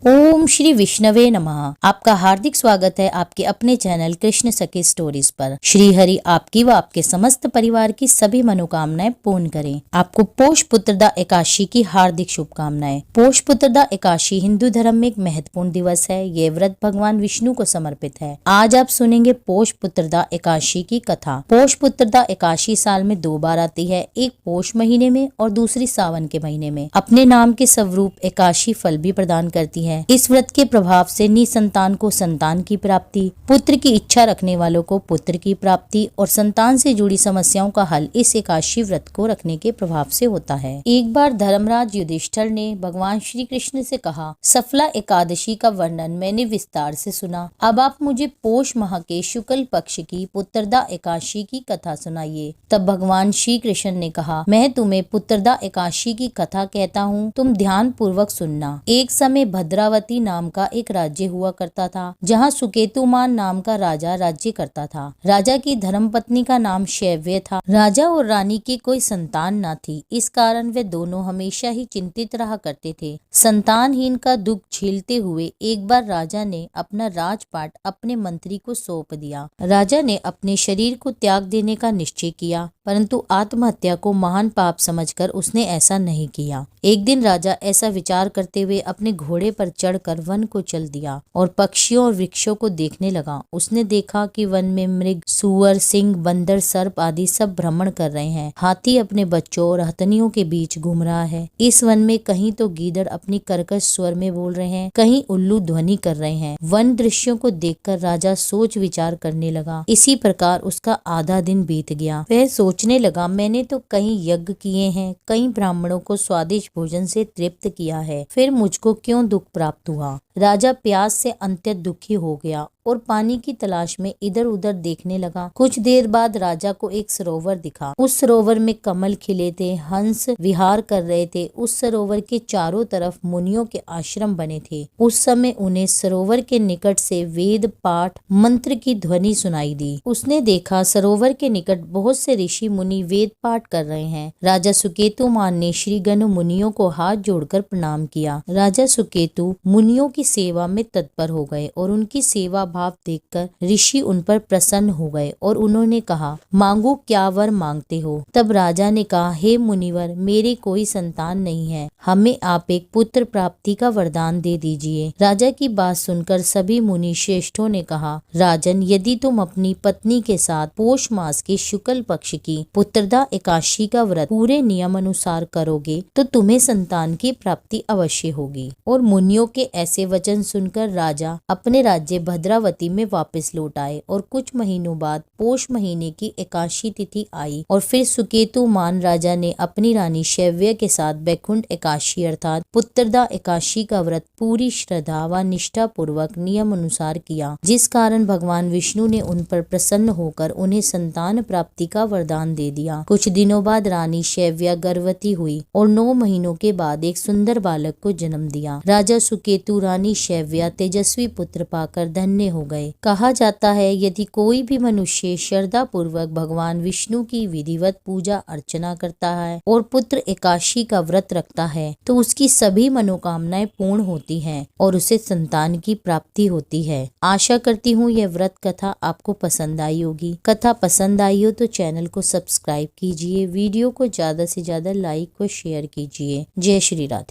ओम श्री विष्णवे नमः। आपका हार्दिक स्वागत है आपके अपने चैनल कृष्ण सखी स्टोरीज पर। श्री हरि आपकी व आपके समस्त परिवार की सभी मनोकामनाएं पूर्ण करें। आपको पोष पुत्रदा एकादशी की हार्दिक शुभकामनाएं। पोष पुत्रदा एकादशी हिंदू धर्म में एक महत्वपूर्ण दिवस है। ये व्रत भगवान विष्णु को समर्पित है। आज आप सुनेंगे पोष पुत्रदा एकादशी की कथा। पोष पुत्रदा एकादशी साल में 2 बार आती है, एक पोष महीने में और दूसरी सावन के महीने में। अपने नाम के स्वरूप एकादशी फल भी प्रदान करती है। इस व्रत के प्रभाव से निसंतान को संतान की प्राप्ति, पुत्र की इच्छा रखने वालों को पुत्र की प्राप्ति और संतान से जुड़ी समस्याओं का हल इस एकादशी व्रत को रखने के प्रभाव से होता है। एक बार धर्मराज युधिष्ठिर ने भगवान श्री कृष्ण से कहा, सफला एकादशी का वर्णन मैंने विस्तार से सुना, अब आप मुझे पोष माह के शुक्ल पक्ष की पुत्रदा एकादशी की कथा सुनाइए। तब भगवान श्री कृष्ण ने कहा, मैं तुम्हें पुत्रदा एकादशी की कथा कहता हूँ, तुम ध्यान पूर्वक सुनना। एक समय भद्रावती नाम का एक राज्य हुआ करता था, जहाँ सुकेतुमान नाम का राजा राज्य करता था। राजा की धर्मपत्नी का नाम शैव्य था। राजा और रानी की कोई संतान न थी, इस कारण वे दोनों हमेशा ही चिंतित रहा करते थे। संतानहीन का दुख झेलते हुए एक बार राजा ने अपना राजपाट अपने मंत्री को सौंप दिया। राजा ने अपने शरीर को त्याग देने का निश्चय किया, परंतु आत्महत्या को महान पाप समझकर उसने ऐसा नहीं किया। एक दिन राजा ऐसा विचार करते हुए अपने घोड़े पर चढ़कर वन को चल दिया और पक्षियों और वृक्षों को देखने लगा। उसने देखा कि वन में मृग, सूअर, सिंह, बंदर, सर्प आदि सब भ्रमण कर रहे हैं। हाथी अपने बच्चों और हथनियों के बीच घूम रहा है। इस वन में कहीं तो गीदड़ अपनी कर्कश स्वर में बोल रहे हैं, कहीं उल्लू ध्वनि कर रहे हैं। वन दृश्यों को देखकर राजा सोच विचार करने लगा। इसी प्रकार उसका आधा दिन बीत गया। वह सोचने लगा, मैंने तो कई यज्ञ किए हैं, कई ब्राह्मणों को स्वादिष्ट भोजन से तृप्त किया है, फिर मुझको क्यों दुख प्राप्त हुआ। राजा प्यास से अत्यंत दुखी हो गया और पानी की तलाश में इधर उधर देखने लगा। कुछ देर बाद राजा को एक सरोवर दिखा। उस सरोवर में कमल खिले थे, हंस विहार कर रहे थे। उस सरोवर के चारों तरफ मुनियों के आश्रम बने थे। उस समय उन्हें सरोवर के निकट से वेद पाठ मंत्र की ध्वनि सुनाई दी। उसने देखा सरोवर के निकट बहुत से ऋषि मुनि वेद पाठ कर रहे हैं। राजा सुकेतुमान ने श्री गण मुनियों को हाथ जोड़कर प्रणाम किया। राजा सुकेतु मुनियों की सेवा में तत्पर हो गए और उनकी सेवा भाव देखकर ऋषि उन पर प्रसन्न हो गए और उन्होंने कहा, मांगो क्या वर मांगते हो। तब राजा ने कहा, हे मुनिवर, मेरे कोई संतान नहीं है, हमें आप एक पुत्र प्राप्ति का वरदान दे दीजिए। राजा की बात सुनकर सभी मुनि श्रेष्ठों ने कहा, राजन, यदि तुम अपनी पत्नी के साथ पोष मास के शुक्ल पक्ष की पुत्रदा एकादशी का व्रत पूरे नियम अनुसार करोगे तो तुम्हें संतान की प्राप्ति अवश्य होगी। और मुनियों के ऐसे वचन सुनकर राजा अपने राज्य भद्रावती में वापस लौट आए और कुछ महीनों बाद पोष महीने की एकादशी तिथि आई और फिर सुकेतुमान राजा ने अपनी रानी शैव्य के साथ बैकुंठ एकादशी अर्थात पुत्रदा एकादशी का व्रत पूरी श्रद्धा व निष्ठा पूर्वक नियम अनुसार किया, जिस कारण भगवान विष्णु ने उन पर प्रसन्न होकर उन्हें संतान प्राप्ति का वरदान दे दिया। कुछ दिनों बाद रानी शैव्य गर्भवती हुई और 9 महीनों के बाद एक सुंदर बालक को जन्म दिया। राजा सुकेतु रानी शैव्य तेजस्वी पुत्र पाकर धन्य हो गए। कहा जाता है, यदि कोई भी मनुष्य श्रद्धा पूर्वक भगवान विष्णु की विधिवत पूजा अर्चना करता है और पुत्र एकादशी का व्रत रखता है तो उसकी सभी मनोकामनाएं पूर्ण होती हैं और उसे संतान की प्राप्ति होती है। आशा करती हूँ यह व्रत कथा आपको पसंद आई होगी। कथा पसंद आई हो तो चैनल को सब्सक्राइब कीजिए, वीडियो को ज्यादा से ज्यादा लाइक व शेयर कीजिए। जय श्री राधे।